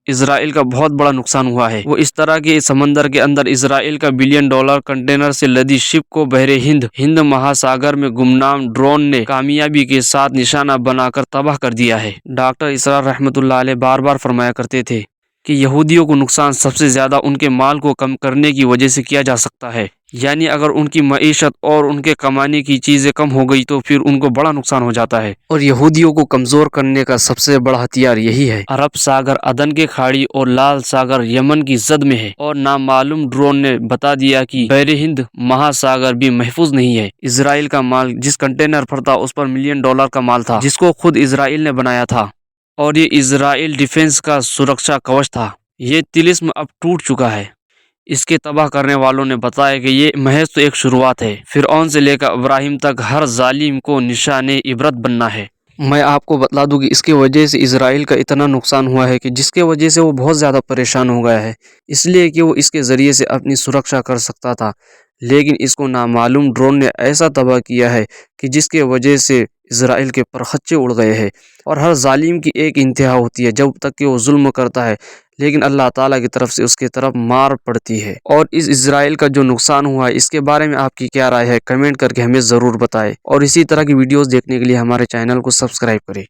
اسرائیل کا بہت بڑا نقصان ہوا ہے۔ وہ اس طرح کہ سمندر کے اندر اسرائیل کا $1 بلین کنٹینر سے لدی شپ کو بحر ہند مہاساگر میں گمنام ڈرون نے کامیابی کے ساتھ نشانہ بنا کر تباہ کر دیا ہے۔ ڈاکٹر اسرار رحمۃ اللہ علیہ بار بار فرمایا کرتے تھے کہ یہودیوں کو نقصان سب سے زیادہ ان کے مال کو کم کرنے کی وجہ سے کیا جا سکتا ہے، یعنی اگر ان کی معیشت اور ان کے کمانے کی چیزیں کم ہو گئی تو پھر ان کو بڑا نقصان ہو جاتا ہے، اور یہودیوں کو کمزور کرنے کا سب سے بڑا ہتھیار یہی ہے۔ عرب ساگر عدن کے کھاڑی اور لال ساگر یمن کی زد میں ہے، اور نامعلوم ڈرون نے بتا دیا کہ بحر ہند مہاساگر بھی محفوظ نہیں ہے۔ اسرائیل کا مال جس کنٹینر پر تھا اس پر $1 ملین کا مال تھا، جس کو خود اسرائیل نے بنایا تھا، اور یہ اسرائیل ڈیفنس کا سرکشا کوچ تھا۔ یہ طلسم اب ٹوٹ چکا ہے۔ اس کے تباہ کرنے والوں نے بتایا کہ یہ محض تو ایک شروعات ہے، فرعون سے لے کر ابراہیم تک ہر ظالم کو نشان عبرت بننا ہے۔ میں آپ کو بتلا دوں کہ اس کی وجہ سے اسرائیل کا اتنا نقصان ہوا ہے کہ جس کے وجہ سے وہ بہت زیادہ پریشان ہو گیا ہے، اس لیے کہ وہ اس کے ذریعے سے اپنی سرکشا کر سکتا تھا، لیکن اس کو نامعلوم ڈرون نے ایسا تباہ کیا ہے کہ جس کے وجہ سے اسرائیل کے پرخچے اڑ گئے ہیں۔ اور ہر ظالم کی ایک انتہا ہوتی ہے جب تک کہ وہ ظلم کرتا ہے، لیکن اللہ تعالیٰ کی طرف سے اس کی طرف مار پڑتی ہے۔ اور اس اسرائیل کا جو نقصان ہوا ہے اس کے بارے میں آپ کی کیا رائے ہے، کمنٹ کر کے ہمیں ضرور بتائیں، اور اسی طرح کی ویڈیوز دیکھنے کے لیے ہمارے چینل کو سبسکرائب کریں۔